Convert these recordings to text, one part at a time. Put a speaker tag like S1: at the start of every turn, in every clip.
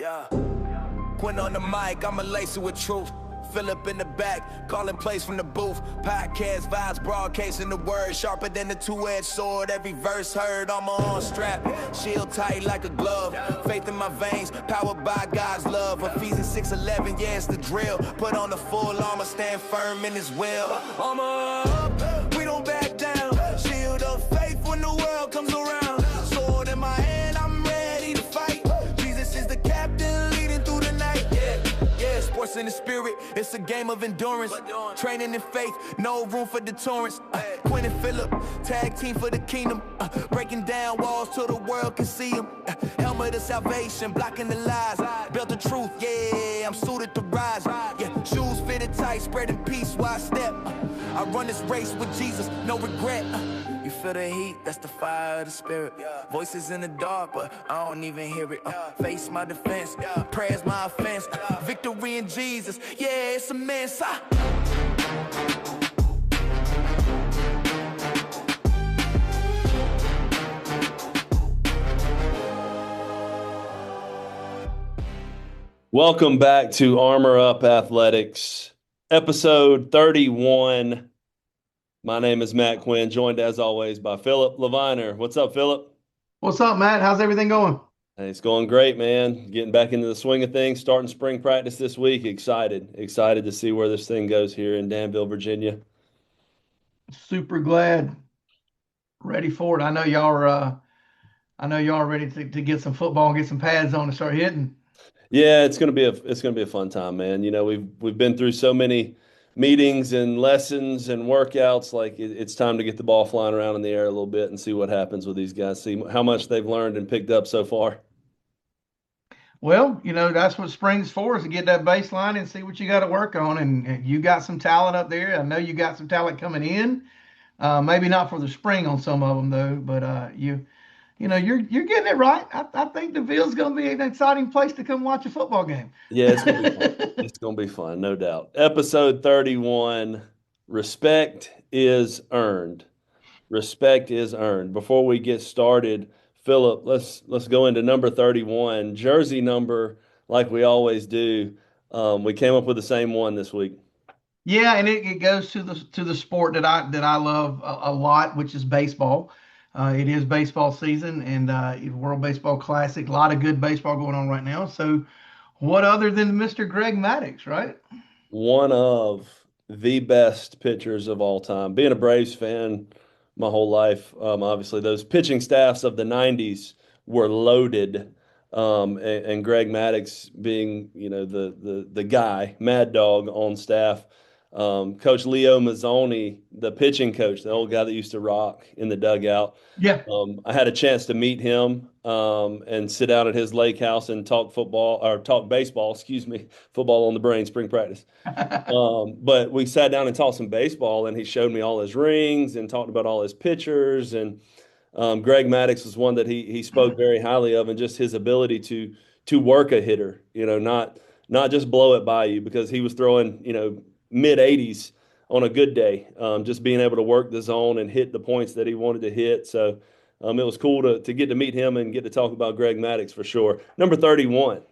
S1: Yeah. Quinn on the mic, I'ma lace it with truth. Phillip in the back, calling plays from the booth. Podcast vibes, broadcasting the word. Sharper than the two-edged sword. Every verse heard on my arm strap. Shield tight like a glove. Faith in my veins, powered by God's love. Ephesians 6:11, yeah, it's the drill. Put on the full armor, stand firm in his will. Armor up, we don't back down. Shield of faith when the world comes around. Sword in my hand, I'm ready to fight. Jesus is the captain leading through the night. Yeah, sports in the spirit, it's a game of endurance. Training in faith, no room for deterrence. Quinn and Phillip, tag team for the kingdom. Breaking down walls till the world can see them. Helmet of salvation, blocking the lies. Belt of truth, yeah, I'm suited to rise. Yeah, shoes fitted tight, spreading peace while I step. I run this race with Jesus, no regret. You feel the heat, that's the fire of the spirit. Voices in the dark, but I don't even hear it. Face my defense, prayer's my offense. Victory in Jesus, yeah, it's immense.
S2: Welcome back to Armor Up Athletics, episode 31. My name is Matt Quinn, joined as always by Phillip Leviner. What's up, Phillip?
S3: What's up, Matt? How's everything going?
S2: Hey, it's going great, man. Getting back into the swing of things, starting spring practice this week. Excited to see where this thing goes here in Danville, Virginia.
S3: Super glad. Ready for it. I know y'all are ready to get some football and get some pads on and start hitting.
S2: Yeah, it's gonna be a fun time, man. You know, we've been through so many meetings and lessons and workouts. Like it's time to get the ball flying around in the air a little bit and see what happens with these guys. See how much they've learned and picked up so far.
S3: Well, that's what spring's for, is to get that baseline and see what you got to work on. And you got some talent up there. I know you got some talent coming in. Maybe not for the spring on some of them though, but you're getting it right. I think DeVille's going to be an exciting place to come watch a football game.
S2: Yeah, it's going to be fun. It's going to be fun, no doubt. Episode 31, respect is earned. Respect is earned. Before we get started, Phillip, let's go into number 31, jersey number, like we always do. We came up with the same one this week.
S3: Yeah, and it goes to the sport that I love a lot, which is baseball. It is baseball season and World Baseball Classic. A lot of good baseball going on right now. So what other than Mr. Greg Maddux, right?
S2: One of the best pitchers of all time. Being a Braves fan my whole life, obviously those pitching staffs of the 90s were loaded. And Greg Maddux being, the guy, Mad Dog on staff. Coach Leo Mazzoni, the pitching coach, the old guy that used to rock in the dugout.
S3: Yeah.
S2: I had a chance to meet him and sit down at his lake house and talk baseball, football on the brain, spring practice. But we sat down and talked some baseball, and he showed me all his rings and talked about all his pitchers. And Greg Maddux was one that he spoke very highly of, and just his ability to work a hitter, not just blow it by you, because he was throwing, mid 80s on a good day, just being able to work the zone and hit the points that he wanted to hit. So it was cool to get to meet him and get to talk about Greg Maddux for sure. Number 31.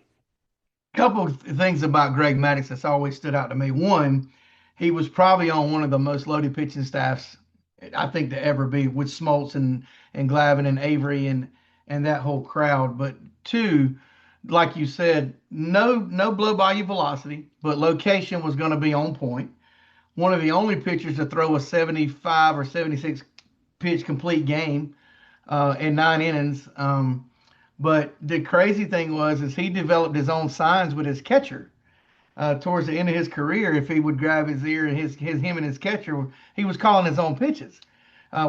S3: Couple of things about Greg Maddux that's always stood out to me. One, he was probably on one of the most loaded pitching staffs I think to ever be, with Smoltz and Glavine and Avery and that whole crowd. But two, like you said, no blow by you velocity, but location was going to be on point. One of the only pitchers to throw a 75 or 76 pitch complete game in 9 innings. But the crazy thing is he developed his own signs with his catcher towards the end of his career. If he would grab his ear and him and his catcher, he was calling his own pitches,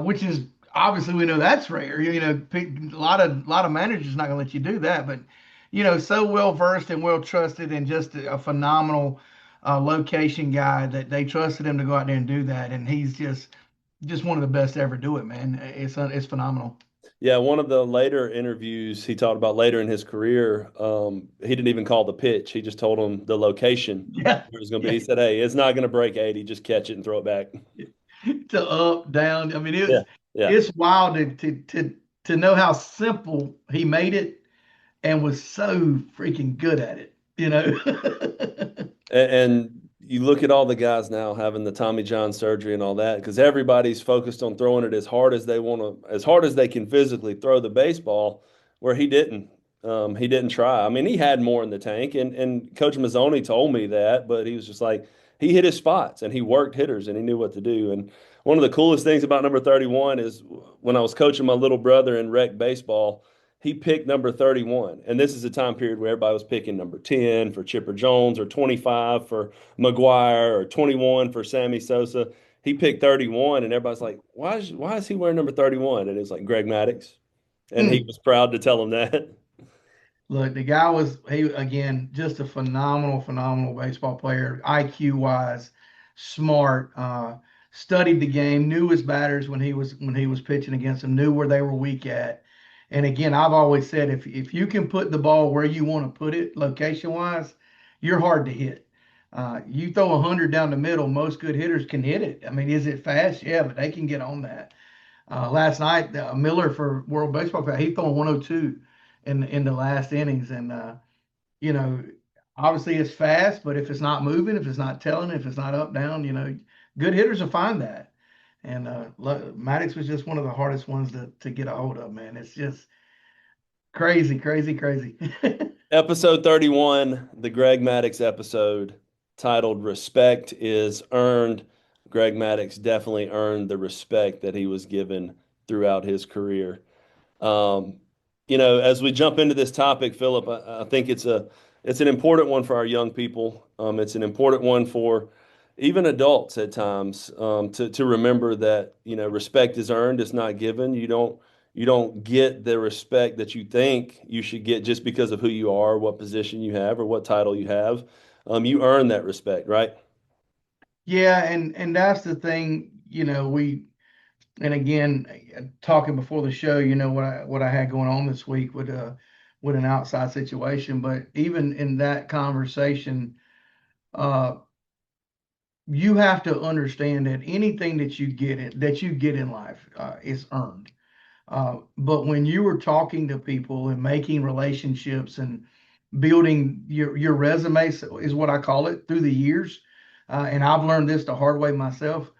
S3: which is obviously, we know that's rare. A lot of managers not going to let you do that, but so well versed and well trusted, and just a phenomenal location guy that they trusted him to go out there and do that. And he's just one of the best to ever do it, man. It's phenomenal.
S2: Yeah, one of the later interviews he talked about later in his career, he didn't even call the pitch. He just told him the location.
S3: Yeah.
S2: It was going to be. He said, "Hey, it's not going to break 80. Just catch it and throw it back."
S3: To up, down. I mean, it's wild to know how simple he made it. and was so freaking good at it, you know.
S2: And you look at all the guys now having the Tommy John surgery and all that because everybody's focused on throwing it as hard as they want to, as hard as they can physically throw the baseball, where he didn't. He didn't try. I mean, he had more in the tank, and Coach Mazzoni told me that, but he was just like he hit his spots and he worked hitters and he knew what to do. And one of the coolest things about number 31 is when I was coaching my little brother in rec baseball, he picked number 31. And this is a time period where everybody was picking number 10 for Chipper Jones or 25 for McGuire or 21 for Sammy Sosa. He picked 31, and everybody's like, why is he wearing number 31? And it's like Greg Maddux. And he was proud to tell him that.
S3: Look, the guy was he again just a phenomenal baseball player, IQ wise, smart, studied the game, knew his batters when he was pitching against them, knew where they were weak at. And again, I've always said if you can put the ball where you want to put it, location wise, you're hard to hit. You throw 100 down the middle, most good hitters can hit it. I mean, is it fast? Yeah, but they can get on that. Last night, Miller for World Baseball Classic, he threw 102 in the last innings, and you know, obviously it's fast, but if it's not moving, if it's not telling, if it's not up down, good hitters will find that. And Maddox was just one of the hardest ones to get a hold of, man. It's just crazy.
S2: Episode 31, the Greg Maddux episode titled Respect is Earned. Greg Maddux definitely earned the respect that he was given throughout his career. Um, as we jump into this topic, Phillip, I think it's an important one for our young people. It's an important one for even adults at times, to remember that respect is earned, it's not given. You don't get the respect that you think you should get just because of who you are, what position you have, or what title you have. You earn that respect, right?
S3: Yeah, and that's the thing, we and again, talking before the show, what I had going on this week with an outside situation, but even in that conversation, uh, you have to understand that anything that you get in life is earned. But when you were talking to people and making relationships and building your resume is what I call it through the years, and I've learned this the hard way myself.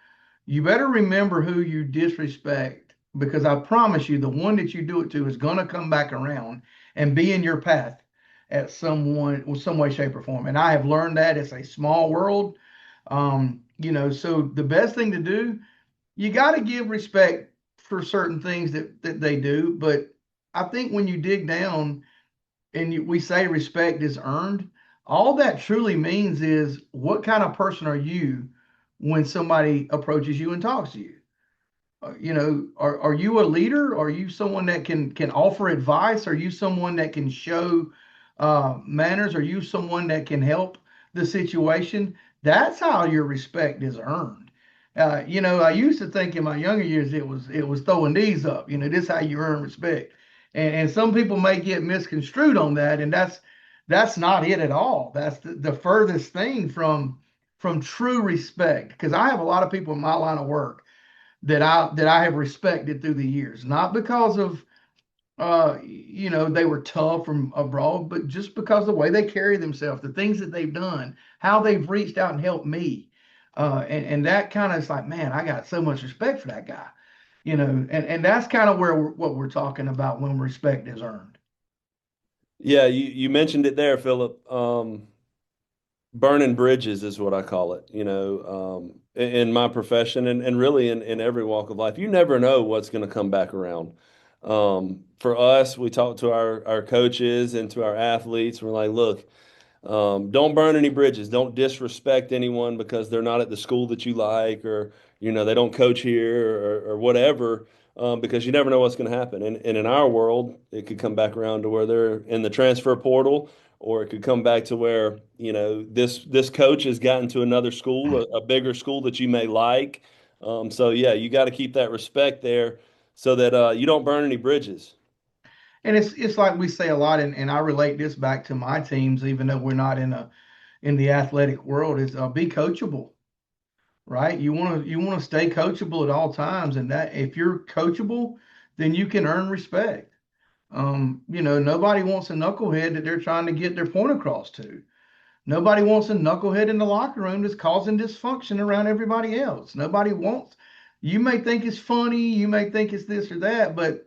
S3: You better remember who you disrespect because I promise you, the one that you do it to is going to come back around and be in your path at some way, shape, or form. And I have learned that it's a small world. So the best thing to do, you got to give respect for certain things that they do. But I think when you dig down and we say respect is earned, all that truly means is what kind of person are you when somebody approaches you and talks to you? Are you a leader? Are you someone that can offer advice? Are you someone that can show manners? Are you someone that can help the situation? That's how your respect is earned. I used to think in my younger years it was throwing these up. This is how you earn respect, and some people may get misconstrued on that, and that's not it at all. That's the furthest thing from true respect. Because I have a lot of people in my line of work that I have respected through the years, not because of they were tough from abroad, but just because of the way they carry themselves, the things that they've done, how they've reached out and helped me. And that kind of is like, man, I got so much respect for that guy, and that's kind of what we're talking about when respect is earned.
S2: Yeah, you mentioned it there, Phillip. Burning bridges is what I call it, in my profession and really in every walk of life. You never know what's going to come back around. For us, we talk to our coaches and to our athletes. We're like, look, don't burn any bridges. Don't disrespect anyone because they're not at the school that you like, or they don't coach here, or whatever. Because you never know what's going to happen. And in our world, it could come back around to where they're in the transfer portal, or it could come back to where this coach has gotten to another school, a bigger school that you may like. So yeah, you got to keep that respect there so that you don't burn any bridges.
S3: And it's like we say a lot, and I relate this back to my teams, even though we're not in the athletic world, is be coachable, right? You want to stay coachable at all times, and that if you're coachable, then you can earn respect. Nobody wants a knucklehead that they're trying to get their point across to. Nobody wants a knucklehead in the locker room that's causing dysfunction around everybody else. Nobody wants, you may think it's funny, you may think it's this or that, but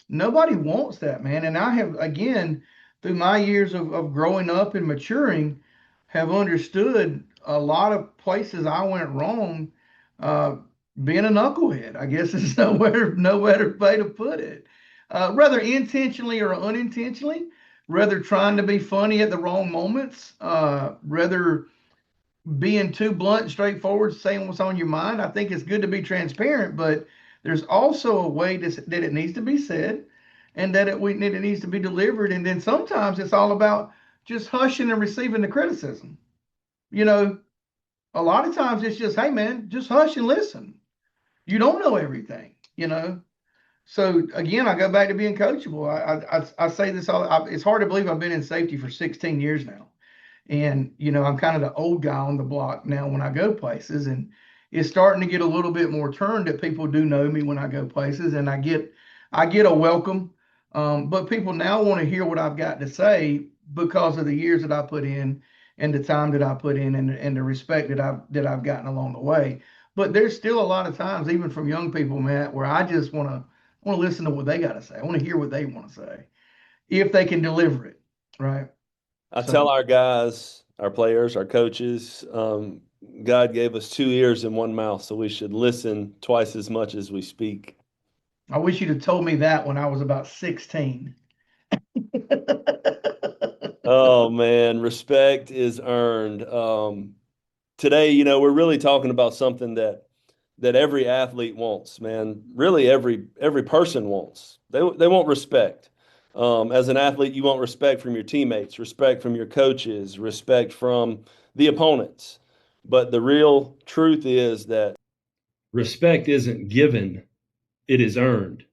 S3: nobody wants that, man. And I have, again, through my years of growing up and maturing, have understood a lot of places I went wrong, uh, being a knucklehead. I guess is no better way to put it. Whether intentionally or unintentionally, rather trying to be funny at the wrong moments, rather being too blunt and straightforward, saying what's on your mind. I think it's good to be transparent, but there's also a way that it needs to be said and that it needs to be delivered. And then sometimes it's all about just hushing and receiving the criticism. You know, a lot of times it's just, hey, man, just hush and listen. You don't know everything. So again, I go back to being coachable. I say this it's hard to believe I've been in safety for 16 years now. And, I'm kind of the old guy on the block now when I go places. And it's starting to get a little bit more turned that people do know me when I go places and I get a welcome. But people now want to hear what I've got to say because of the years that I put in and the time that I put in and the respect that I've gotten along the way. But there's still a lot of times, even from young people, Matt, where I just want to listen to what they got to say. I want to hear what they want to say if they can deliver it, right?
S2: I
S3: So
S2: tell our guys, our players, our coaches, God gave us two ears and one mouth, so we should listen twice as much as we speak.
S3: I wish you'd have told me that when I was about 16.
S2: Oh man, respect is earned. Today, we're really talking about something that every athlete wants, man. Really, every person wants. They want respect. As an athlete, you want respect from your teammates, respect from your coaches, respect from the opponents. But the real truth is that respect isn't given, it is earned.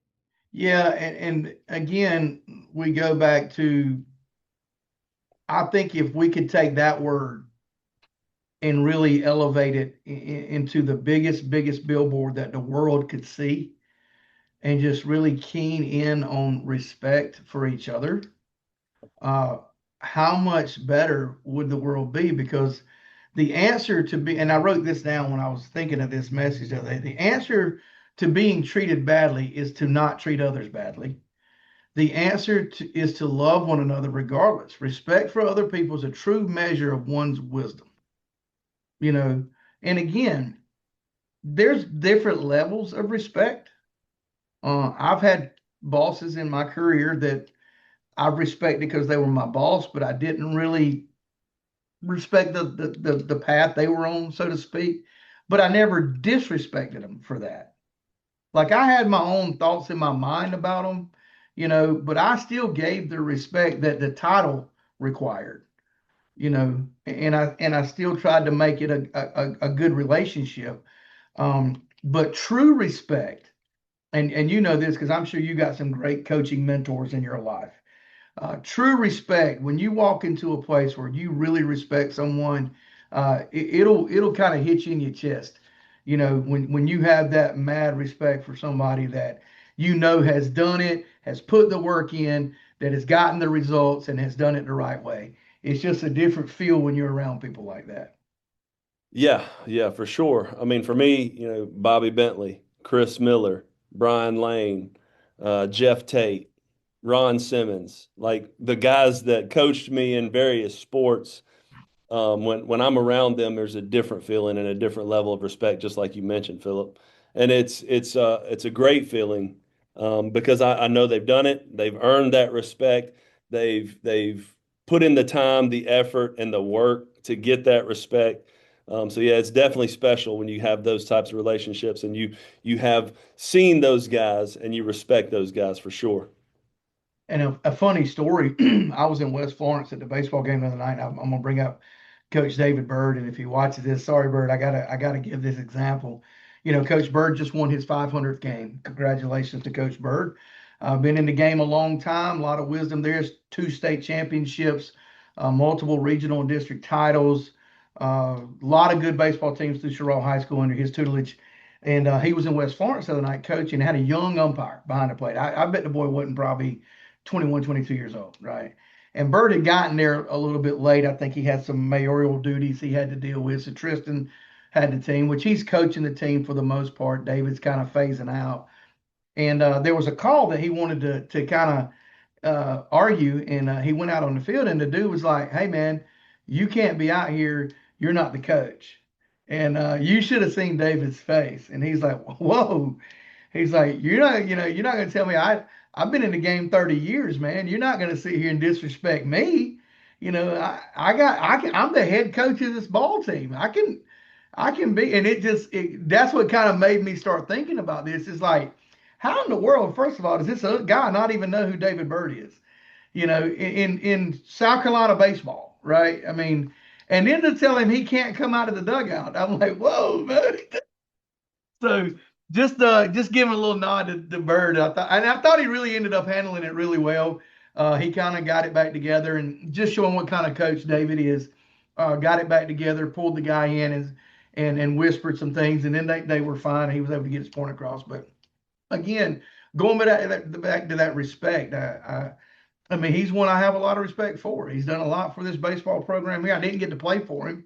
S3: Yeah, and again, we go back to I think if we could take that word and really elevate it into the biggest billboard that the world could see and just really keen in on respect for each other, uh, how much better would the world be? Because the answer to be, and I wrote this down when I was thinking of this message the other day, the answer to being treated badly is to not treat others badly. The answer is to love one another regardless. Respect for other people is a true measure of one's wisdom. You know, and again, there's different levels of respect. I've had bosses in my career that I've respected because they were my boss, but I didn't really respect the path they were on, so to speak. But I never disrespected them for that. Like I had my own thoughts in my mind about them, but I still gave the respect that the title required, and I still tried to make it a good relationship. But true respect, and you know this because I'm sure you got some great coaching mentors in your life. True respect, when you walk into a place where you really respect someone, it'll kind of hit you in your chest. When you have that mad respect for somebody that has done it, has put the work in, that has gotten the results and has done it the right way. It's just a different feel when you're around people like that.
S2: Yeah, for sure. I mean, for me, Bobby Bentley, Chris Miller, Brian Lane, Jeff Tate, Ron Simmons, like the guys that coached me in various sports. When I'm around them, there's a different feeling and a different level of respect, just like you mentioned, Phillip. And it's a great feeling because I know they've done it. They've earned that respect. They've put in the time, the effort, and the work to get that respect. So yeah, it's definitely special when you have those types of relationships and you have seen those guys and you respect those guys for sure.
S3: And a funny story, I was in West Florence at the baseball game the other night. I'm gonna bring up Coach David Bird, and if he watches this, sorry, Bird, I gotta give this example. Coach Bird just won his 500th game. Congratulations to Coach Bird. Been in the game a long time. A lot of wisdom. There's 2 state championships, multiple regional and district titles. A lot of good baseball teams through Sherrill High School under his tutelage. And he was in West Florence the other night coaching. Had a young umpire behind the plate. I bet the boy wasn't probably 21, 22 years old, right? And Bird had gotten there a little bit late. I think he had some mayoral duties he had to deal with. So Tristan had the team, which he's coaching the team for the most part. David's kind of phasing out. And there was a call that he wanted to kind of argue, and he went out on the field, and the dude was like, "Hey, man, you can't be out here. You're not the coach." And you should have seen David's face. And he's like, "Whoa." He's like, you're not going to tell me I've been in the game 30 years, man. You're not going to sit here and disrespect me. I'm the head coach of this ball team. I can be, and that's what kind of made me start thinking about this. Is like, how in the world, first of all, does this guy not even know who David Bird is? In South Carolina baseball, right? I mean, and then to tell him he can't come out of the dugout, I'm like, whoa, man. So just giving a little nod to Bird. I thought he really ended up handling it really well. He kind of got it back together and just showing what kind of coach David is. Got it back together, pulled the guy in and whispered some things, and then they were fine. He was able to get his point across. But again, going back to that respect, I mean, he's one I have a lot of respect for. He's done a lot for this baseball program here. I didn't get to play for him.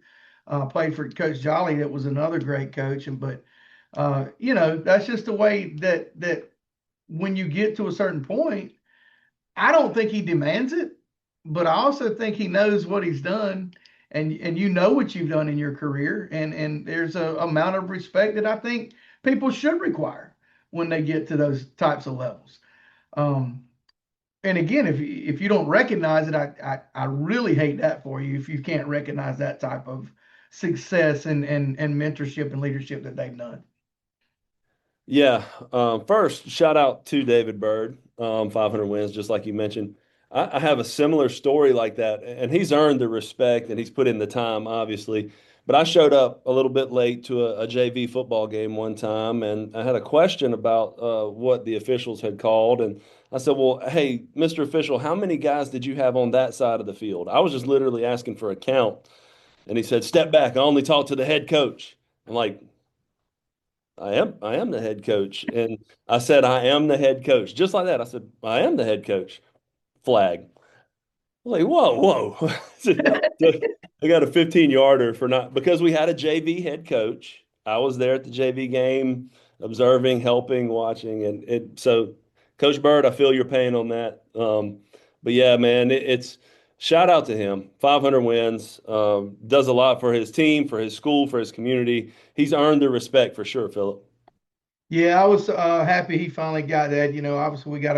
S3: Played for Coach Jolly, that was another great coach. But that's just the way that when you get to a certain point, I don't think he demands it, but I also think he knows what he's done, and you know what you've done in your career, and there's a amount of respect that I think people should require when they get to those types of levels. And again, if you don't recognize it, I really hate that for you if you can't recognize that type of success and mentorship and leadership that they've done.
S2: Yeah. First, shout out to David Bird, 500 wins, just like you mentioned. I have a similar story like that, and he's earned the respect and he's put in the time, obviously. But I showed up a little bit late to a JV football game one time, and I had a question about what the officials had called. And I said, "Well, hey, Mr. Official, how many guys did you have on that side of the field?" I was just literally asking for a count. And he said, "Step back. I only talk to the head coach." I'm like, I am the head coach. And I said, "I am the head coach." Just like that. I said, "I am the head coach." Flag. I'm like, whoa. So I got a 15-yarder for not because we had a JV head coach. I was there at the JV game, observing, helping, watching, and so Coach Bird, I feel your pain on that. But yeah, man, it's shout out to him. 500 wins, does a lot for his team, for his school, for his community. He's earned the respect for sure, Phillip.
S3: Yeah, I was happy he finally got that. Obviously we got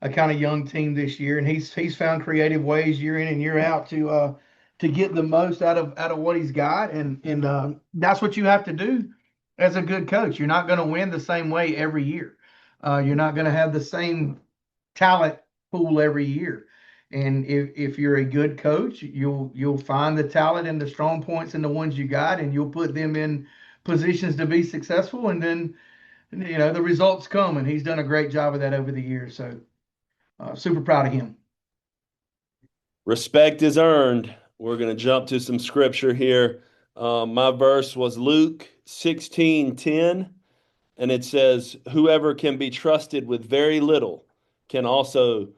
S3: a kind of young team this year, and he's found creative ways year in and year out to get the most out of what he's got, and that's what you have to do as a good coach. You're not going to win the same way every year. You're not going to have the same talent pool every year. And if you're a good coach, you'll find the talent and the strong points in the ones you got, and you'll put them in positions to be successful, and then the results come, and he's done a great job of that over the years. So super proud of him.
S2: Respect is earned. We're going to jump to some scripture here. My verse was Luke 16:10, and it says, "Whoever can be trusted with very little can also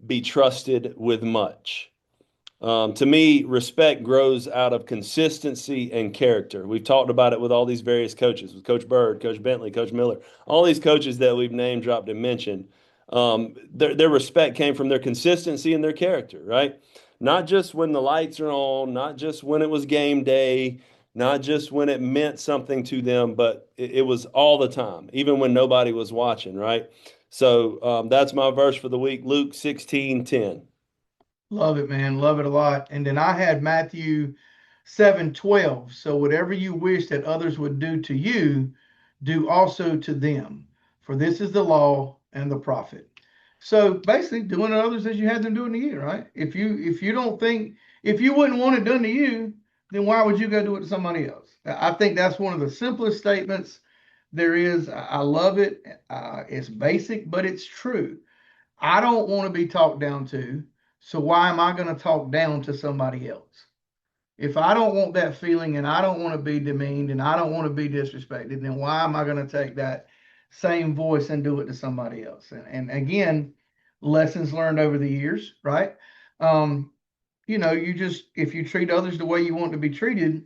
S2: be trusted with much." To me, respect grows out of consistency and character. We've talked about it with all these various coaches, with Coach Bird, Coach Bentley, Coach Miller, all these coaches that we've named, dropped, and mentioned. Their respect came from their consistency and their character, right? Not just when the lights are on, not just when it was game day, not just when it meant something to them, but it was all the time, even when nobody was watching, right? So that's my verse for the week, Luke 16:10.
S3: Love it, man. Love it a lot. And then I had Matthew 7:12. So whatever you wish that others would do to you, do also to them. For this is the law and the prophet. So basically doing to others as you had them doing to you, right? If you wouldn't want it done to you, then why would you go do it to somebody else? I think that's one of the simplest statements there is. I love it. It's basic, but it's true. I don't want to be talked down to. So why am I going to talk down to somebody else? If I don't want that feeling and I don't want to be demeaned and I don't want to be disrespected, then why am I going to take that same voice and do it to somebody else? And again, lessons learned over the years, right? If you treat others the way you want to be treated,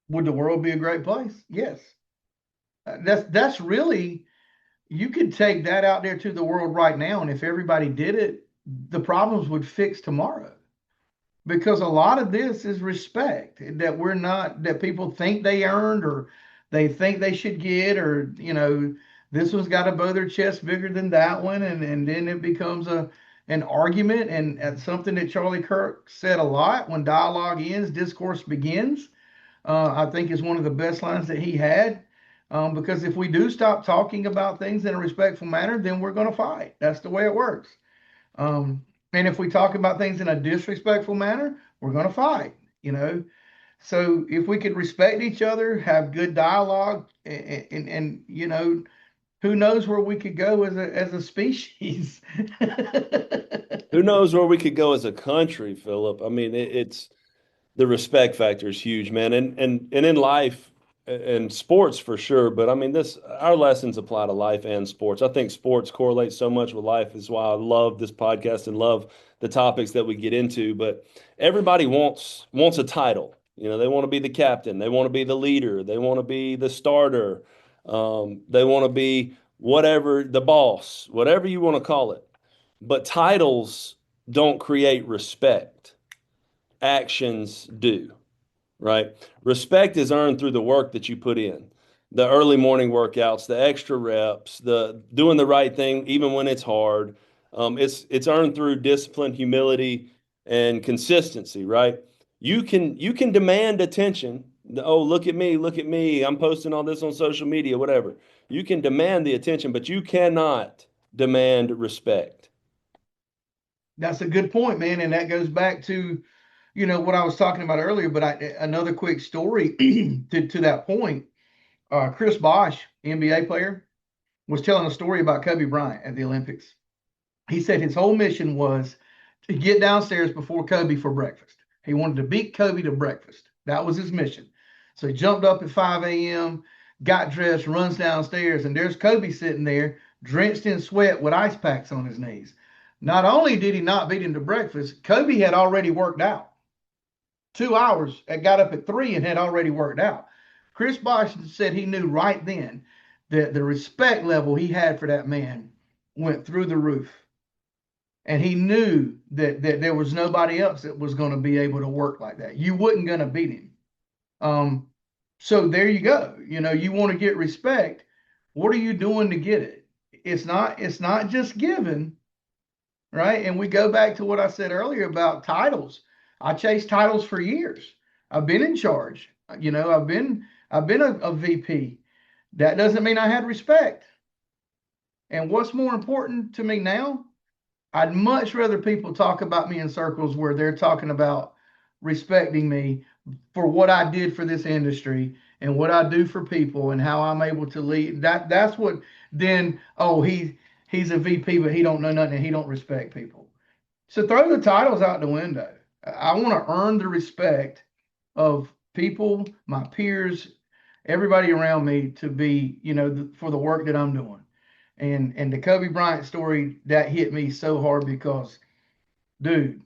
S3: would the world be a great place? Yes. That's really, you could take that out there to the world right now, and if everybody did it, the problems would fix tomorrow. Because a lot of this is respect that people think they earned, or they think they should get, or this one's got to bow their chest bigger than that one, and then it becomes an argument, and something that Charlie Kirk said a lot: when dialogue ends, discourse begins. I think is one of the best lines that he had. Because if we do stop talking about things in a respectful manner, then we're going to fight. That's the way it works. And if we talk about things in a disrespectful manner, we're going to fight, So if we could respect each other, have good dialogue, and who knows where we could go as a species.
S2: Who knows where we could go as a country, Phillip? I mean, it's the respect factor is huge, man. And in life and sports for sure, but I mean our lessons apply to life and sports. I think sports correlate so much with life, is why I love this podcast and love the topics that we get into. But everybody wants a title. They want to be the captain, they want to be the leader, they want to be the starter, they want to be whatever, the boss, whatever you want to call it. But titles don't create respect. Actions do, right? Respect is earned through the work that you put in, the early morning workouts, the extra reps, the doing the right thing even when it's hard. It's earned through discipline, humility, and consistency, right? You can demand attention. Oh, look at me, look at me. I'm posting all this on social media, whatever. You can demand the attention, but you cannot demand respect.
S3: That's a good point, man. And that goes back to, what I was talking about earlier. But another quick story to that point. Chris Bosh, NBA player, was telling a story about Kobe Bryant at the Olympics. He said his whole mission was to get downstairs before Kobe for breakfast. He wanted to beat Kobe to breakfast. That was his mission. So he jumped up at 5 a.m., got dressed, runs downstairs, and there's Kobe sitting there, drenched in sweat with ice packs on his knees. Not only did he not beat him to breakfast, Kobe had already worked out. 2 hours, got up at 3 and had already worked out. Chris Bosh said he knew right then that the respect level he had for that man went through the roof. And he knew that there was nobody else that was going to be able to work like that. You wasn't going to beat him. So there you go. You want to get respect. What are you doing to get it? It's not just given, right? And we go back to what I said earlier about titles. I chased titles for years. I've been in charge. I've been a VP. That doesn't mean I had respect. And what's more important to me now? I'd much rather people talk about me in circles where they're talking about respecting me for what I did for this industry and what I do for people and how I'm able to lead. That's what then, oh, he's a VP, but he don't know nothing and he don't respect people. So throw the titles out the window. I want to earn the respect of people, my peers, everybody around me to be, for the work that I'm doing. And the Kobe Bryant story, that hit me so hard because, dude,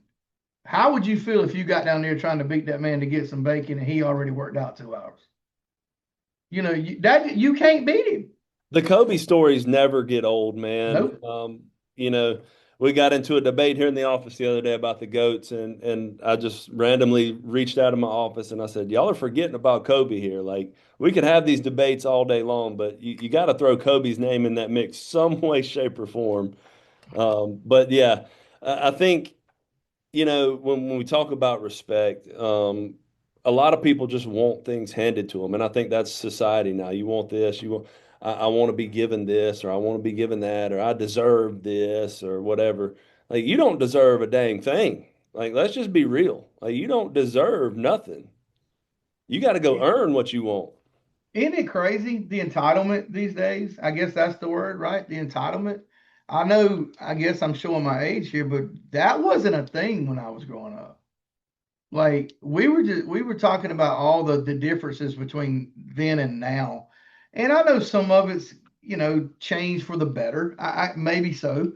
S3: how would you feel if you got down there trying to beat that man to get some bacon and he already worked out 2 hours? You can't beat him.
S2: The Kobe stories never get old, man.
S3: Nope.
S2: We got into a debate here in the office the other day about the GOATs, and I just randomly reached out of my office and I said, y'all are forgetting about Kobe here. Like, we could have these debates all day long, but you got to throw Kobe's name in that mix some way, shape, or form. But yeah, I think, when we talk about respect, a lot of people just want things handed to them. And I think that's society now. You want this, I want to be given this, or I want to be given that, or I deserve this, or whatever. Like, you don't deserve a dang thing. Like, let's just be real. Like, you don't deserve nothing. You got to go earn what you want.
S3: Isn't it crazy? The entitlement these days, I guess that's the word, right? The entitlement. I guess I'm showing my age here, but that wasn't a thing when I was growing up. Like, we were talking about all the differences between then and now. And I know some of it's, changed for the better. I maybe so.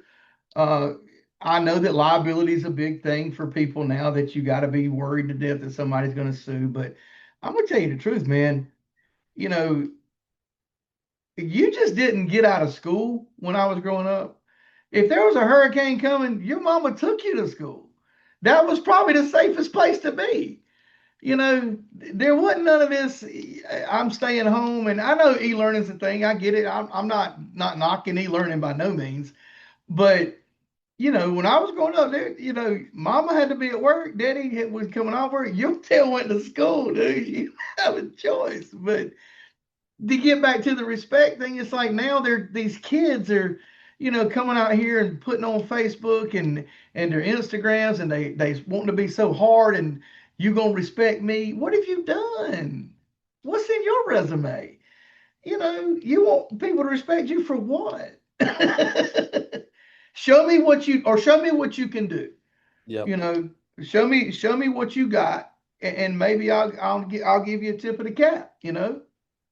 S3: Uh, I know that liability is a big thing for people now, that you got to be worried to death that somebody's going to sue. But I'm going to tell you the truth, man. You know, you just didn't get out of school when I was growing up. If there was a hurricane coming, your mama took you to school. That was probably the safest place to be. There wasn't none of this. I'm staying home, and I know e-learning is a thing. I get it. I'm not knocking e-learning by no means, but when I was growing up, there, mama had to be at work, daddy was coming off work. You still went to school, dude. You have a choice. But to get back to the respect thing, it's like now these kids are, coming out here and putting on Facebook and their Instagrams, and they want to be so hard, and you gonna respect me. What have you done? What's in your resume? You want people to respect you for what? Show me what you can do.
S2: Yep.
S3: Show me what you got, and maybe I'll give you a tip of the cap.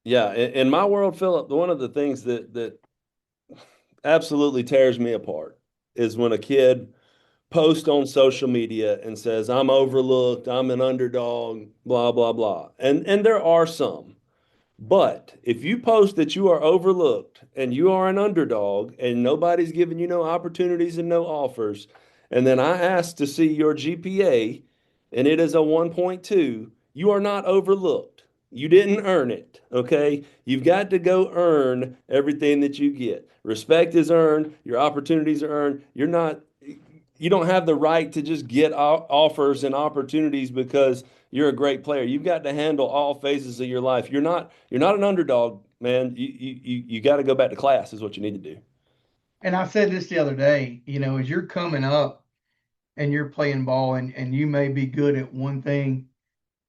S2: Yeah. In my world, Phillip, one of the things that absolutely tears me apart is when a kid posts on social media and says, I'm overlooked, I'm an underdog, blah, blah, blah. And there are some. But if you post that you are overlooked and you are an underdog and nobody's giving you no opportunities and no offers, and then I ask to see your GPA and it is a 1.2, you are not overlooked. You didn't earn it, okay? You've got to go earn everything that you get. Respect is earned, your opportunities are earned. You don't have the right to just get offers and opportunities because you're a great player. You've got to handle all phases of your life. You're not an underdog, man. You got to go back to class is what you need to do.
S3: And I said this the other day, as you're coming up and you're playing ball, and you may be good at one thing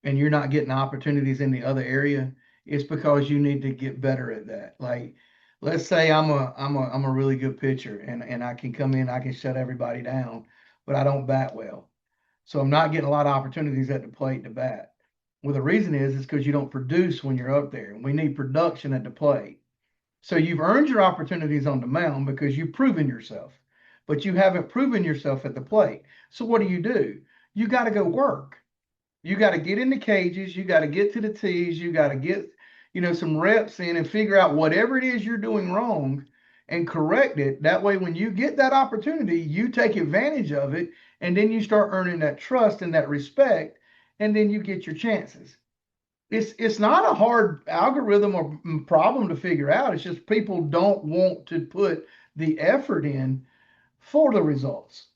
S3: and you're not getting opportunities in the other area, it's because you need to get better at that. Like, let's say I'm a really good pitcher, and I can come in, I can shut everybody down, but I don't bat well. So I'm not getting a lot of opportunities at the plate to bat. Well, the reason is because you don't produce when you're up there. We need production at the plate. So you've earned your opportunities on the mound because you've proven yourself, but you haven't proven yourself at the plate. So what do? You got to go work. You got to get in the cages. You got to get to the tees. You got to get, some reps in and figure out whatever it is you're doing wrong and correct it. That way, when you get that opportunity, you take advantage of it, and then you start earning that trust and that respect, and then you get your chances. It's not a hard algorithm or problem to figure out. It's just people don't want to put the effort in for the results.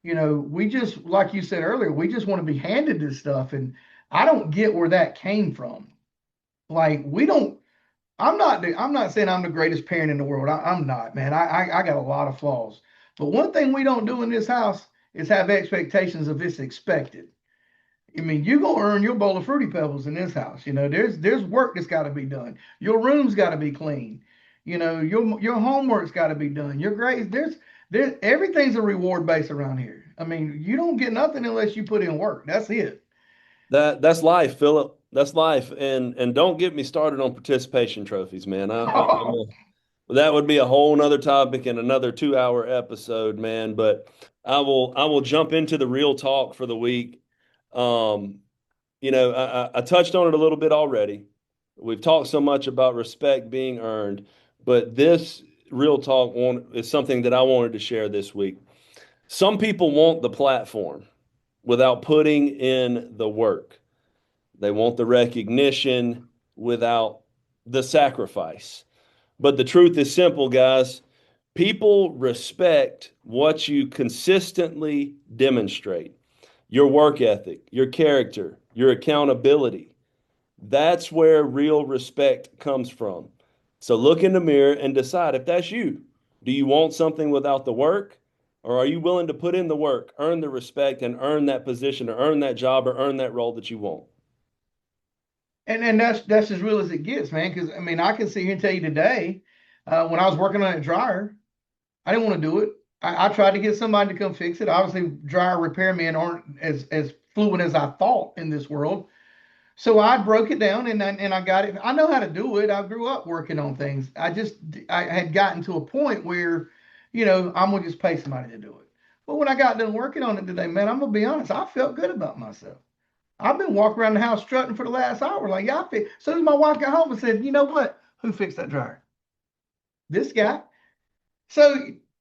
S3: We just, like you said earlier, we just want to be handed this stuff, and I don't get where that came from. Like, we don't. I'm not saying I'm the greatest parent in the world. I'm not, man. I got a lot of flaws. But one thing we don't do in this house is have expectations of it's expected. I mean, you're gonna earn your bowl of fruity pebbles in this house. There's work that's got to be done. Your room's got to be clean. Your homework's got to be done. Your grades, there's everything's a reward base around here. I mean, you don't get nothing unless you put in work. That's it.
S2: That's life, Phillip. That's life. And don't get me started on participation trophies, man. That would be a whole nother topic and another 2 hour episode, man. But I will jump into the real talk for the week. Um, I touched on it a little bit already. We've talked so much about respect being earned, but this real talk is something that I wanted to share this week. Some people want the platform without putting in the work. They want the recognition without the sacrifice. But the truth is simple, guys. People respect what you consistently demonstrate, your work ethic, your character, your accountability. That's where real respect comes from. So look in the mirror and decide if that's you. Do you want something without the work? Or are you willing to put in the work, earn the respect, and earn that position, or earn that job, or earn that role that you want?
S3: And that's as real as it gets, man. Because I mean, I can sit here and tell you today, when I was working on that dryer, I didn't want to do it. I tried to get somebody to come fix it. Obviously, dryer repairmen aren't as fluent as I thought in this world. So I broke it down, and I got it. I know how to do it. I grew up working on things. I had gotten to a point where, I'm going to just pay somebody to do it. But when I got done working on it today, man, I'm going to be honest, I felt good about myself. I've been walking around the house strutting for the last hour. Like, yeah, as soon as my wife got home and said, you know what? Who fixed that dryer? This guy. So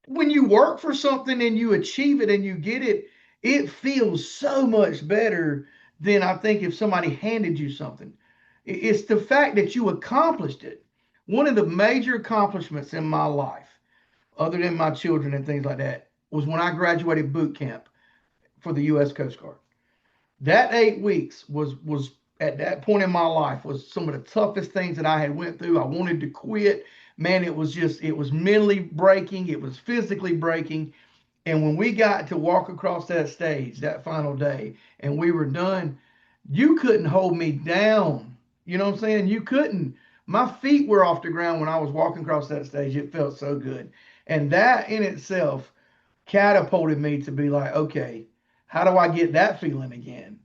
S3: when you work for something and you achieve it and you get it, it feels so much better than I think if somebody handed you something. It's the fact that you accomplished it. One of the major accomplishments in my life, other than my children and things like that, was when I graduated boot camp for the U.S. Coast Guard. That 8 weeks was at that point in my life was some of the toughest things that I had went through. I wanted to quit. Man, it was mentally breaking. It was physically breaking. And when we got to walk across that stage that final day and we were done, you couldn't hold me down. You know what I'm saying? You couldn't. My feet were off the ground when I was walking across that stage. It felt so good. And that in itself catapulted me to be like, okay, how do I get that feeling again?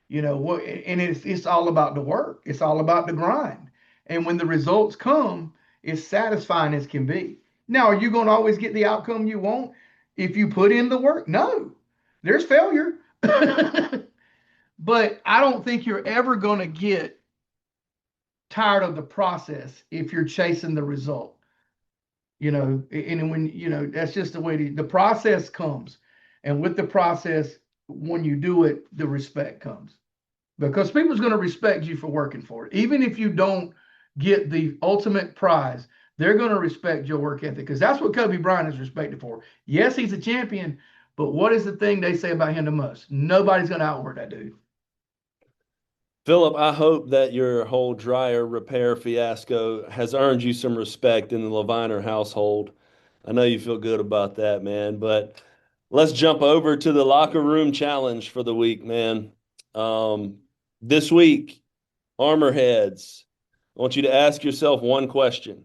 S3: What? And it's all about the work. It's all about the grind. And when the results come, it's satisfying as can be. Now, are you going to always get the outcome you want if you put in the work? No, there's failure. But I don't think you're ever going to get tired of the process if you're chasing the result. And when that's just the way the process comes. And with the process, when you do it, the respect comes because people's going to respect you for working for it. Even if you don't get the ultimate prize, they're going to respect your work ethic because that's what Kobe Bryant is respected for. Yes, he's a champion, but what is the thing they say about him the most? Nobody's going to outwork that dude.
S2: Phillip, I hope that your whole dryer repair fiasco has earned you some respect in the Leviner household. I know you feel good about that, man. But let's jump over to the locker room challenge for the week, man. This week, Armor Heads, I want you to ask yourself one question.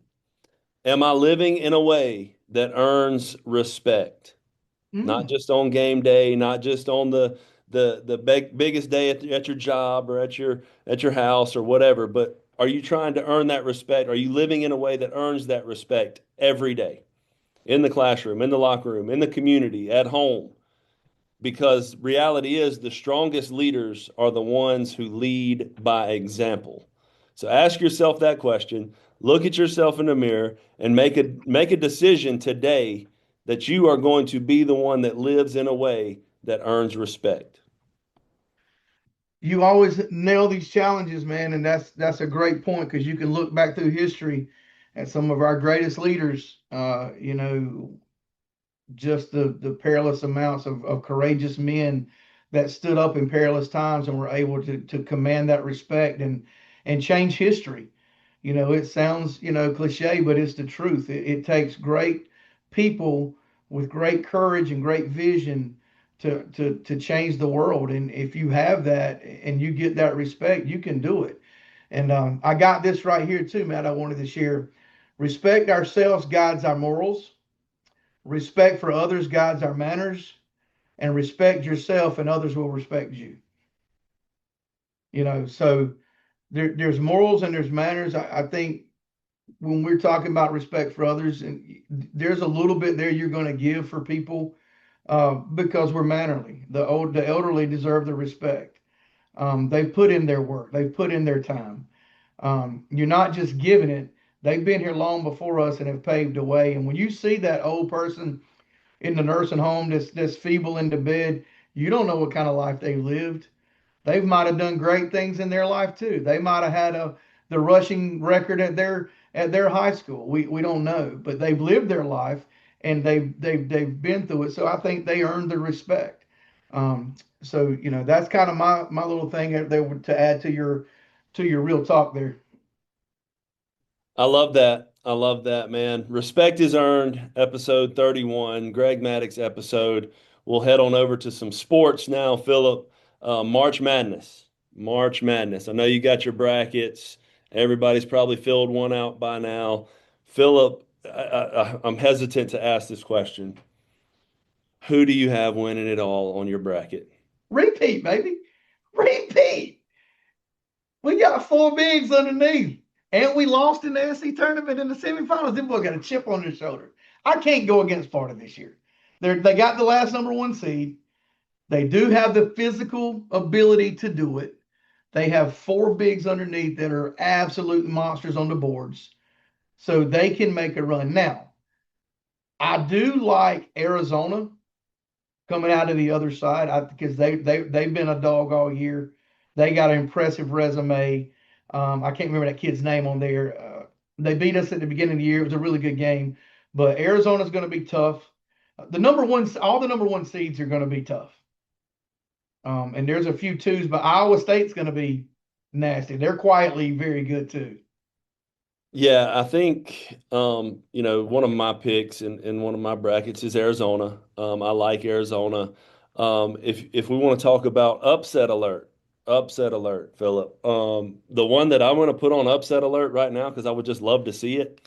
S2: Am I living in a way that earns respect? Not just on game day, not just on the biggest day at your job or at your house or whatever, but are you trying to earn that respect? Are you living in a way that earns that respect every day? In the classroom, in the locker room, in the community, at home? Because reality is the strongest leaders are the ones who lead by example. So ask yourself that question, look at yourself in the mirror and make a decision today that you are going to be the one that lives in a way that earns respect.
S3: You always nail these challenges, man, and that's a great point because you can look back through history at some of our greatest leaders. Just the perilous amounts of courageous men that stood up in perilous times and were able to command that respect and change history. It sounds, cliche, but it's the truth. It takes great people with great courage and great vision to change the world. And if you have that and you get that respect, you can do it. And I got this right here too, Matt. I wanted to share. Respect ourselves guides our morals. Respect for others guides our manners, and respect yourself and others will respect you. So there's morals and there's manners. I think when we're talking about respect for others, and there's a little bit there you're going to give for people because we're mannerly. The elderly deserve the respect. They've put in their work. They've put in their time. You're not just giving it. They've been here long before us and have paved the way. And when you see that old person in the nursing home that's feeble in the bed, you don't know what kind of life they lived. They might have done great things in their life too. They might have had the rushing record at their high school. We don't know, but they've lived their life and they've been through it. So I think they earned the respect. So that's kind of my little thing there to add to your real talk there.
S2: I love that. I love that, man. Respect is earned, episode 31, Greg Maddox episode. We'll head on over to some sports now, Phillip. March Madness. March Madness. I know you got your brackets. Everybody's probably filled one out by now. Phillip, I'm hesitant to ask this question. Who do you have winning it all on your bracket?
S3: Repeat, baby. Repeat. We got 4 bigs underneath. And we lost in the SEC tournament in the semifinals. Them boys got a chip on their shoulder. I can't go against Florida this year. They got the last number one seed. They do have the physical ability to do it. They have four bigs underneath that are absolute monsters on the boards, so they can make a run. Now, I do like Arizona coming out of the other side because they've been a dog all year. They got an impressive resume. I can't remember that kid's name on there. They beat us at the beginning of the year. It was a really good game, but Arizona's going to be tough. All the number one seeds are going to be tough. And there's a few twos, but Iowa State's going to be nasty. They're quietly very good too.
S2: Yeah, I think one of my picks in one of my brackets is Arizona. I like Arizona. If we want to talk about upset alert, Phillip. The one that I'm going to put on upset alert right now because I would just love to see it.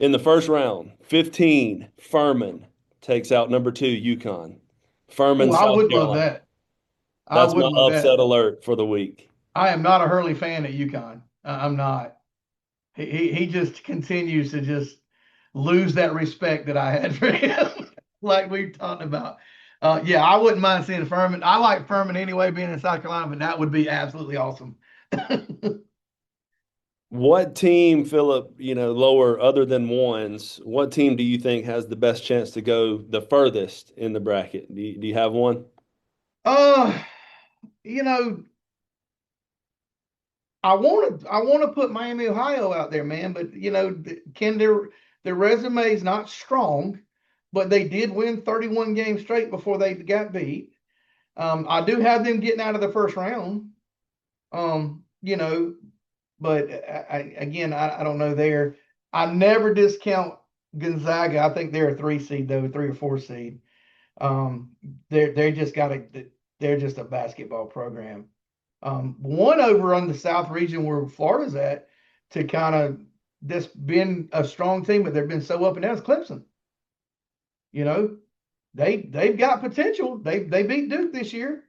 S2: In the first round, 15, Furman takes out number 2, UConn.
S3: Oh,
S2: Furman,
S3: I
S2: South
S3: would love
S2: Carolina.
S3: that. I
S2: That's
S3: would
S2: my
S3: love
S2: upset
S3: that.
S2: alert for the week.
S3: I am not a Hurley fan at UConn. I'm not. He just continues to just lose that respect that I had for him, like we talked about. Yeah, I wouldn't mind seeing Furman. I like Furman anyway, being in South Carolina, but that would be absolutely awesome.
S2: What team, Phillip, lower other than ones, what team do you think has the best chance to go the furthest in the bracket? Do you have one?
S3: uh, you know, I want to put Miami, Ohio out there, man, but can their resume is not strong, but they did win 31 games straight before they got beat. I do have them getting out of the first round. Um, you know, but I don't know there. I never discount Gonzaga. I think they're a 3 seed though, 3 or 4 seed. Um, they're just got a they're just a basketball program. One over on the South region where Florida's at to kind of this been a strong team, but they've been so up and down is Clemson. You know, they've got potential. They beat Duke this year.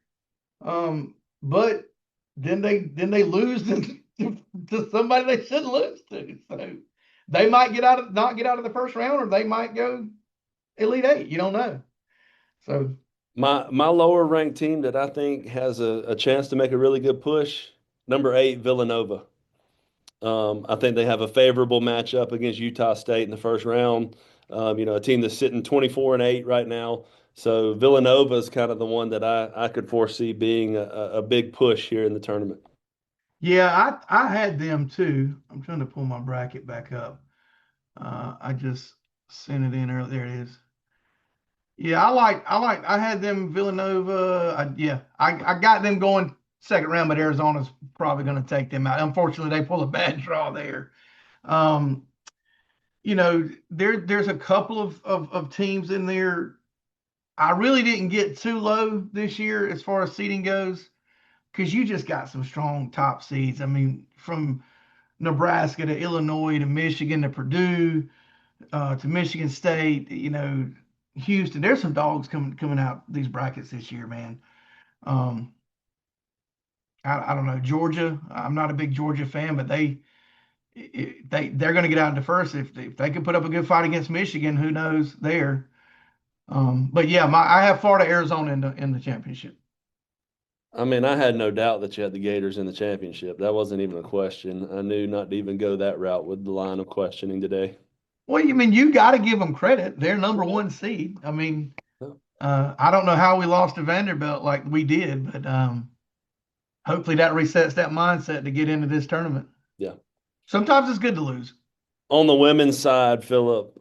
S3: But then they lose to somebody they shouldn't lose to. So they might not get out of the first round, or they might go Elite Eight. You don't know. So
S2: My lower ranked team that I think has a chance to make a really good push, number 8, Villanova. I think they have a favorable matchup against Utah State in the first round. A team that's sitting 24-8 right now. So Villanova is kind of the one that I could foresee being a big push here in the tournament.
S3: yeah, I had them too. I'm trying to pull my bracket back up. I just sent it in earlier. There it is. Yeah, I had them Villanova. I got them going second round, but Arizona's probably going to take them out. Unfortunately, they pull a bad draw there. Um, there's a couple of teams in there. I really didn't get too low this year as far as seeding goes because you just got some strong top seeds. I mean, from Nebraska to Illinois to Michigan to Purdue to Michigan State, Houston. There's some dogs coming out these brackets this year, man. Um, I don't know Georgia. I'm not a big Georgia fan, but they're going to get out into first if they can put up a good fight against Michigan. Who knows there? But yeah, I have Florida, Arizona in the championship.
S2: I mean, I had no doubt that you had the Gators in the championship. That wasn't even a question. I knew not to even go that route with the line of questioning today.
S3: Well, you mean you got to give them credit. They're number one seed. I mean, I don't know how we lost to Vanderbilt like we did, but hopefully that resets that mindset to get into this tournament.
S2: Yeah.
S3: Sometimes it's good to lose.
S2: On the women's side, Phillip,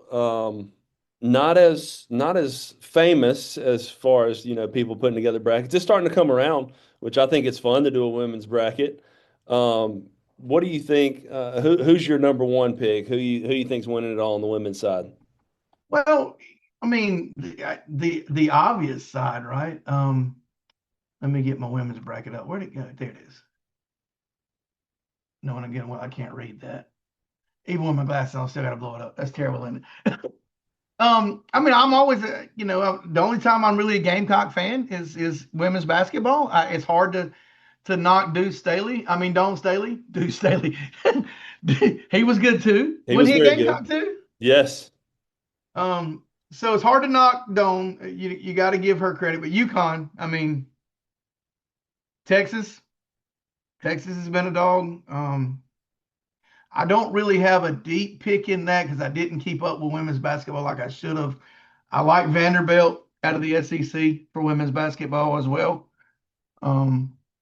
S2: not as famous as far as people putting together brackets. It's starting to come around, which I think it's fun to do a women's bracket. What do you think? Who's your number one pick? Who you think's winning it all on the women's side?
S3: Well, I mean, the obvious side, right? Let me get my women's bracket up. Where'd it go? There it is. No, and again, well, I can't read that. Even with my glasses on, I still got to blow it up. That's terrible, isn't it? I mean, I'm always, the only time I'm really a Gamecock fan is women's basketball. It's hard to knock Deuce Staley. I mean, Dawn Staley, Deuce Staley. He was good too.
S2: He
S3: Wasn't
S2: was
S3: he a
S2: very
S3: Gamecock
S2: good.
S3: too?
S2: Yes.
S3: So it's hard to knock Doan. You got to give her credit, but UConn, I mean, Texas, Texas has been a dog. I don't really have a deep pick in that because I didn't keep up with women's basketball like I should have. I like Vanderbilt out of the SEC for women's basketball as well.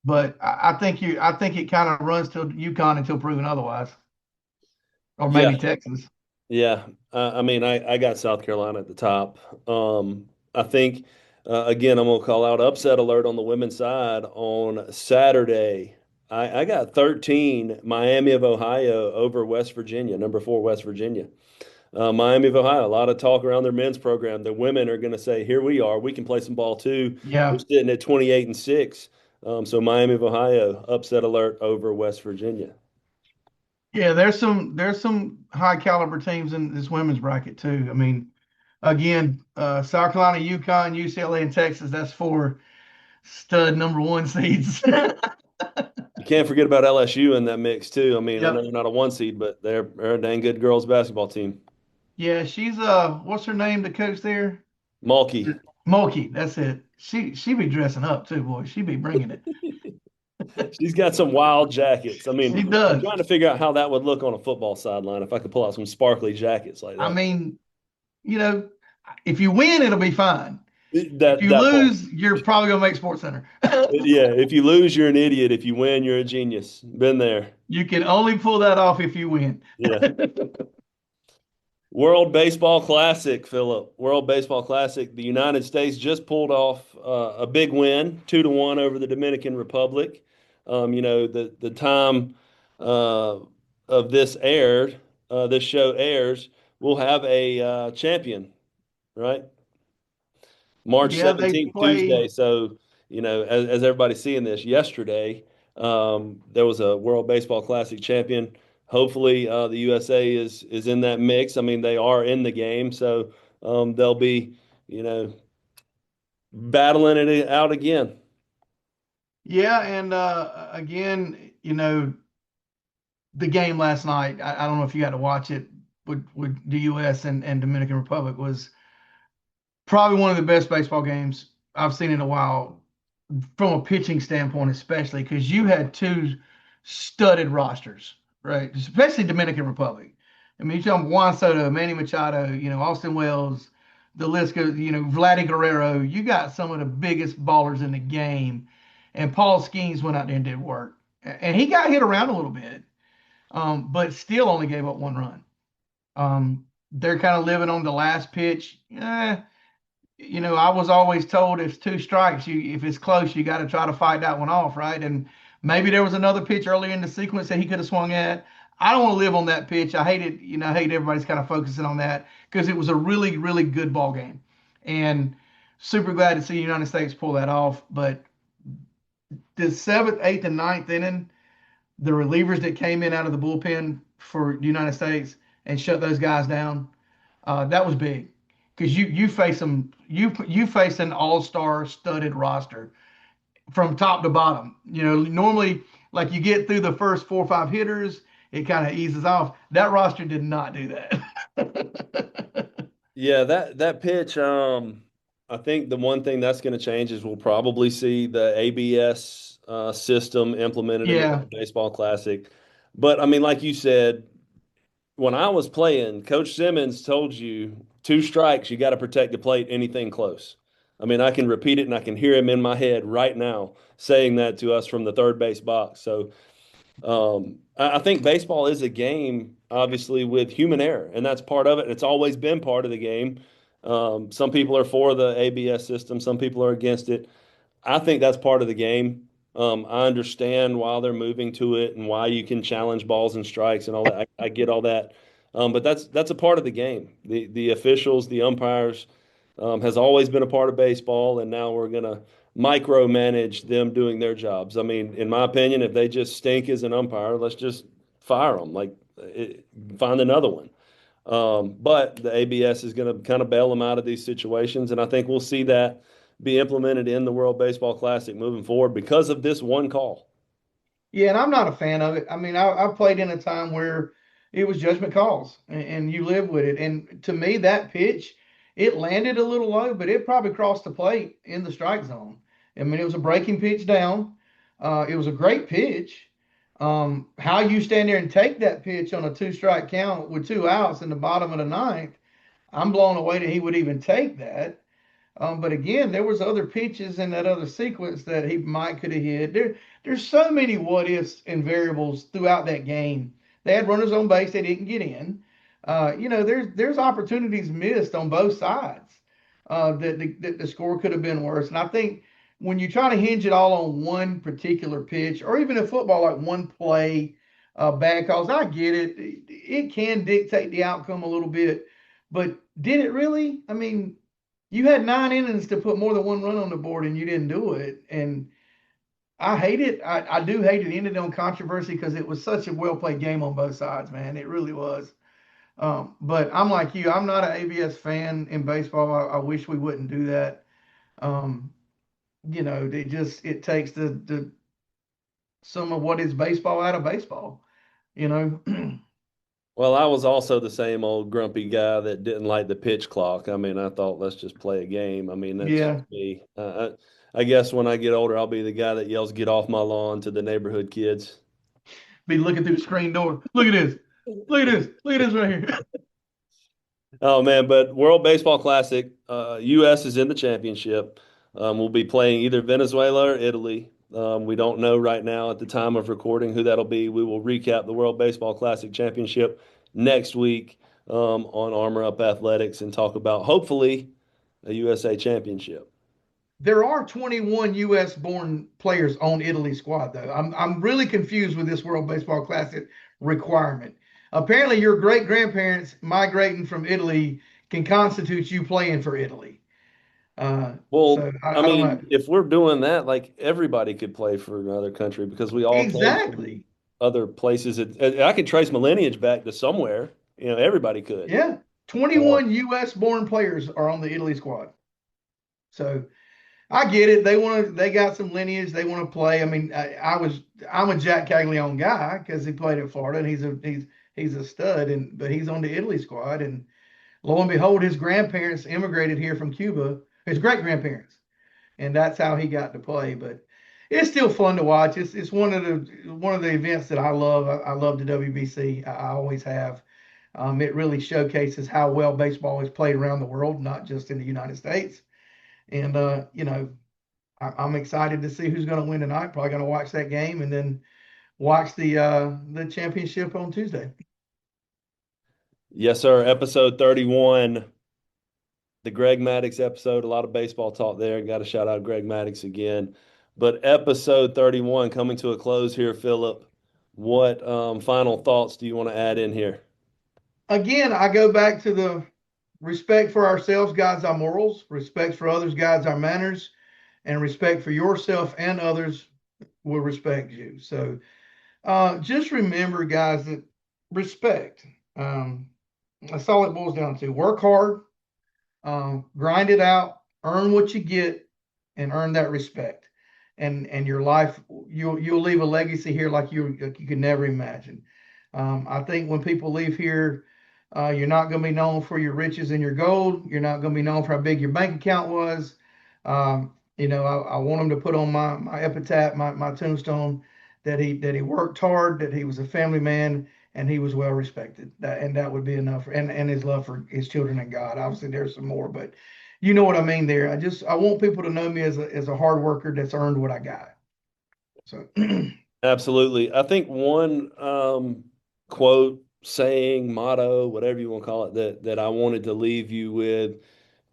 S3: But I think it kind of runs till UConn until proven otherwise, or
S2: Yeah,
S3: maybe Texas.
S2: yeah. I mean, I got South Carolina at the top. I think, again, I'm going to call out upset alert on the women's side on Saturday. I got 13 Miami of Ohio over West Virginia, number 4 West Virginia. Miami of Ohio, a lot of talk around their men's program. The women are going to say, "Here we are. We can play some ball too." We're
S3: Yeah,
S2: sitting at 28-6. So Miami of Ohio, upset alert over West Virginia.
S3: yeah. There's some high caliber teams in this women's bracket too. I mean, again, South Carolina, UConn, UCLA, and Texas. That's four stud number one seeds.
S2: You can't forget about LSU in that mix too. I mean, I know
S3: Yep.
S2: they're not a 1 seed, but they're a dang good girls basketball team.
S3: Yeah, she's what's her name? The coach there,
S2: Mulkey.
S3: Mulkey. That's it. She be dressing up too, boy. She be bringing it.
S2: She's got some wild jackets. I
S3: She
S2: mean, I'm
S3: does.
S2: trying to figure out how that would look on a football sideline if I could pull out some sparkly jackets like
S3: I
S2: that.
S3: mean, you know, if you win, it'll be fine. If
S2: That
S3: you
S2: that part.
S3: lose, you're probably gonna make Sports Center.
S2: Yeah, if you lose, you're an idiot. If you win, you're a genius. Been there.
S3: You can only pull that off if you win.
S2: Yeah. World Baseball Classic, Phillip. World Baseball Classic. The United States just pulled off a big win, 2-1 over the Dominican Republic. The time uh, of this show airs, we'll have a champion, right? March
S3: Yeah, they
S2: 17th,
S3: play.
S2: Tuesday. So, as everybody's seeing this, yesterday, there was a World Baseball Classic champion. Hopefully, the USA is in that mix. I mean, they are in the game, so they'll be, you know, battling it out again.
S3: Yeah, and again, the game last night. I don't know if you got to watch it with the U.S. and Dominican Republic was probably one of the best baseball games I've seen in a while, from a pitching standpoint, especially because you had two studded rosters, right? Especially Dominican Republic. I mean, you tell them Juan Soto, Manny Machado, Austin Wells, the list goes, Vladdy Guerrero. You got some of the biggest ballers in the game. And Paul Skeens went out there and did work. And he got hit around a little bit, but still only gave up 1 run. They're kind of living on the last pitch. I was always told it's two strikes. If it's close, you got to try to fight that one off, right? And maybe there was another pitch earlier in the sequence that he could have swung at. I don't want to live on that pitch. I hate it. I hate everybody's kind of focusing on that because it was a really, really good ball game, and super glad to see the United States pull that off. But the seventh, eighth, and ninth inning, the relievers that came in out of the bullpen for the United States and shut those guys down, that was big because you face them you face an all-star studded roster from top to bottom. Normally, like, you get through the first 4 or 5 hitters, it kind of eases off. That roster did not do that.
S2: Yeah, that pitch. I think the one thing that's going to change is we'll probably see the ABS system implemented in the
S3: Yeah,
S2: World Baseball Classic. But I mean, like you said, when I was playing, Coach Simmons told you 2 strikes, you got to protect the plate, anything close. I mean, I can repeat it and I can hear him in my head right now saying that to us from the third base box. So I think baseball is a game, obviously, with human error, and that's part of it. It's always been part of the game. Some people are for the ABS system, some people are against it. I think that's part of the game. I understand why they're moving to it and why you can challenge balls and strikes and all that. I get all that, but that's a part of the game. The officials, the umpires, has always been a part of baseball, and now we're gonna micromanage them doing their jobs. I mean, in my opinion, if they just stink as an umpire, let's just fire them. Find another one. But the ABS is going to kind of bail them out of these situations, and I think we'll see that be implemented in the World Baseball Classic moving forward because of this one call.
S3: yeah, and I'm not a fan of it. I mean, I played in a time where It was judgment calls, and you live with it. And to me, that pitch, it landed a little low, but it probably crossed the plate in the strike zone. I mean, it was a breaking pitch down. It was a great pitch. How you stand there and take that pitch on a two-strike count with two outs in the bottom of the ninth, I'm blown away that he would even take that. But again, there was other pitches in that other sequence that he might could have hit. There's so many what ifs and variables throughout that game. They had runners on base, they didn't get in. There's opportunities missed on both sides that the score could have been worse. And I think when you try to hinge it all on one particular pitch, or even in football, like one play, bad calls, I get it. It can dictate the outcome a little bit, but did it really? I mean, you had 9 innings to put more than one run on the board and you didn't do it. And I hate it. I do hate it. It ended on controversy because it was such a well played game on both sides, man. It really was. But I'm like you. I'm not an ABS fan in baseball. I wish we wouldn't do that. Um, it takes the some of what is baseball out of baseball. You know.
S2: Well, I was also the same old grumpy guy that didn't like the pitch clock. I mean, I thought let's just play a game. I mean, that's
S3: Yeah.
S2: just me. I guess when I get older, I'll be the guy that yells "Get off my lawn" to the neighborhood kids.
S3: Be looking through the screen door. Look at this. Look at this. Look at this right here.
S2: Oh man, but World Baseball Classic, U.S. is in the championship. We'll be playing either Venezuela or Italy. We don't know right now at the time of recording who that'll be. We will recap the World Baseball Classic Championship next week on Armor Up Athletics and talk about hopefully a USA championship.
S3: There are 21 U.S. born players on Italy's squad, though. I'm really confused with this World Baseball Classic requirement. Apparently, your great grandparents migrating from Italy can constitute you playing for Italy.
S2: Well,
S3: So
S2: I
S3: I don't know.
S2: mean, if we're doing that, like everybody could play for another country because we all came from
S3: Exactly.
S2: other places. I could trace my lineage back to somewhere. You know, everybody could.
S3: Yeah.
S2: Uh,
S3: 21 U.S. born players are on the Italy squad. So I get it. They got some lineage. They want to play. I mean, I'm a Jack Caglione guy because he played at Florida and he's a stud. But he's on the Italy squad. And lo and behold, his grandparents immigrated here from Cuba, his great grandparents. And that's how he got to play. But it's still fun to watch. It's one of the events that I love. I love the WBC. I always have. It really showcases how well baseball is played around the world, not just in the United States. And I'm excited to see who's going to win tonight. Probably going to watch that game and then watch the championship on Tuesday.
S2: yes, sir. Episode 31, the Greg Maddux episode. A lot of baseball talk there. Got to shout out Greg Maddux again. But episode 31 coming to a close here, Phillip. What final thoughts do you want to add in here?
S3: Again, I go back to the respect for ourselves guides our morals, respect for others guides our manners, and respect for yourself and others will respect you. So just remember, guys, that respect. That's all it boils down to. Work hard, grind it out, earn what you get, and earn that respect. And your life, you'll leave a legacy here like you could never imagine. I think when people leave here, you're not going to be known for your riches and your gold. You're not going to be known for how big your bank account was. I want them to put on my epitaph, my tombstone, that he worked hard, that he was a family man, and he was well respected. That would be enough. And his love for his children and God. Obviously, there's some more, but you know what I mean there. I want people to know me as a hard worker that's earned what I got. So
S2: Absolutely. I think one quote, saying, motto, whatever you want to call it, that I wanted to leave you with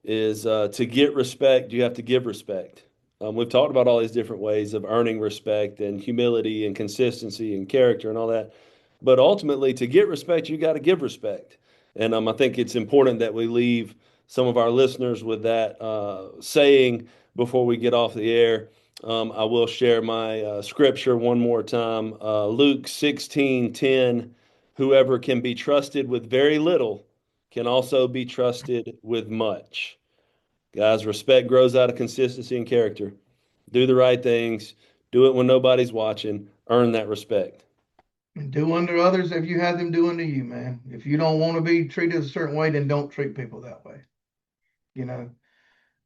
S2: is to get respect, you have to give respect. We've talked about all these different ways of earning respect and humility and consistency and character and all that. But ultimately, to get respect, you got to give respect. And I think it's important that we leave some of our listeners with that saying before we get off the air. I will share my scripture one more time. Luke 16:10, whoever can be trusted with very little can also be trusted with much. Guys, respect grows out of consistency and character. Do the right things, do it when nobody's watching, earn that respect.
S3: And do unto others if you have them do unto you, man. If you don't want to be treated a certain way, then don't treat people that way. You know,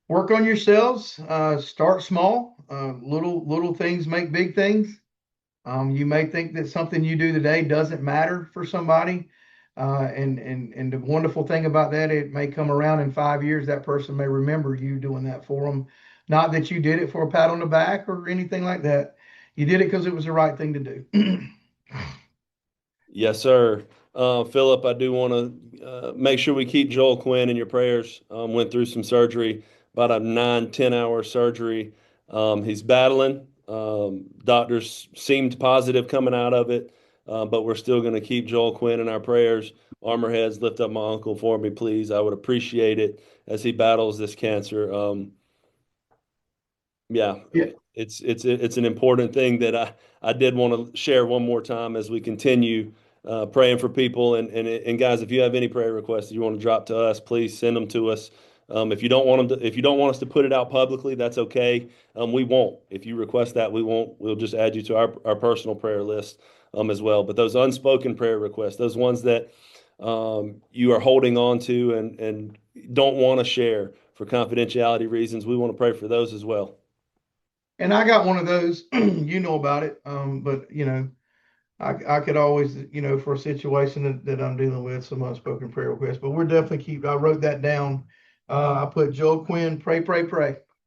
S3: work on yourselves. Start small. Little things make big things. You may think that something you do today doesn't matter for somebody. And the wonderful thing about that, it may come around in 5 years. That person may remember you doing that for them. Not that you did it for a pat on the back or anything like that. You did it because it was the right thing to do.
S2: Yes, sir. Philip, I do want to make sure we keep Joel Quinn in your prayers. Went through some surgery, about a 9-10 hour surgery. He's battling. Doctors seemed positive coming out of it, but we're still going to keep Joel Quinn in our prayers. Armorheads, lift up my uncle for me, please. I would appreciate it as he battles this cancer. Yeah,
S3: Yeah.
S2: it's an important thing that I did want to share one more time as we continue praying for people. And guys, if you have any prayer requests that you want to drop to us, please send them to us. If you don't want them to, if you don't want us to put it out publicly, that's okay. We won't. If you request that, we won't. We'll just add you to our personal prayer list as well. But those unspoken prayer requests, those ones that you are holding on to and don't want to share for confidentiality reasons, we want to pray for those as well.
S3: And I got one of those, you know about it. But I could always, for a situation that I'm dealing with, some unspoken prayer requests. But we're definitely I wrote that down. I put Joel Quinn, pray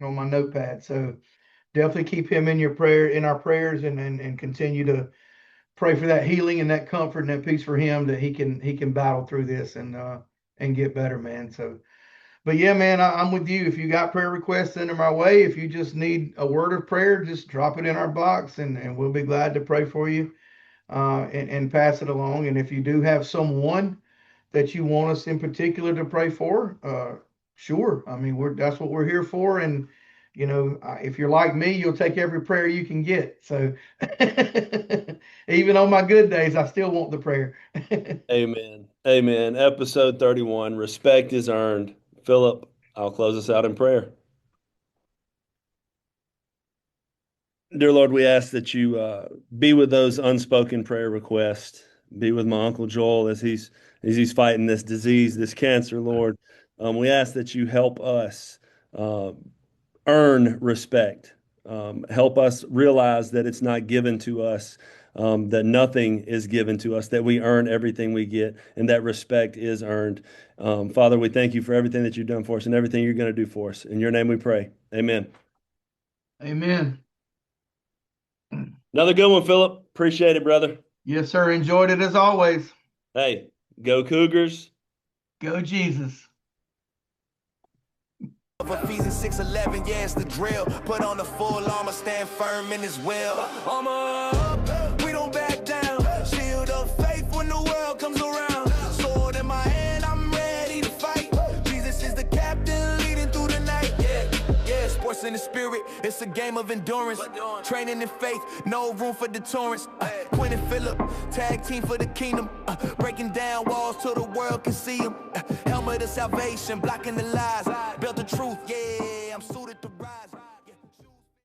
S3: on my notepad. So definitely keep him in our prayers, and continue to pray for that healing and that comfort and that peace for him, that he can battle through this and get better, man. So. But yeah, man, I'm with you. If you got prayer requests, send them our way. If you just need a word of prayer, just drop it in our box, and we'll be glad to pray for you and pass it along. And if you do have someone that you want us in particular to pray for, sure. I mean, that's what we're here for. And if you're like me, you'll take every prayer you can get. So even on my good days, I still want the prayer.
S2: Amen. Amen. Episode 31, respect is earned. Philip, I'll close us out in prayer. Dear Lord, we ask that you be with those unspoken prayer requests. Be with my Uncle Joel as he's fighting this disease, this cancer, Lord. We ask that you help us earn respect. Help us realize that it's not given to us, that nothing is given to us, that we earn everything we get, and that respect is earned. Father, we thank you for everything that you've done for us and everything you're going to do for us. In your name we pray. Amen.
S3: Amen.
S2: Another good one, Philip. Appreciate it, brother.
S3: Yes, sir. Enjoyed it as always.
S2: Hey, go Cougars.
S3: Go Jesus.
S1: Ephesians 6:11, yeah, it's the drill. Put on the full armor, stand firm in his will. Armor up, we don't back down. Shield of faith when the world comes around. Sword in my hand, I'm ready to fight. Jesus is the captain leading through the night. Yeah, sports in the spirit, it's a game of endurance. Training in faith, no room for deterrence. Quinn and Phillip, tag team for the kingdom. Breaking down walls till the world can see them. Helmet of salvation, blocking the lies. Built the truth, yeah, I'm suited to rise.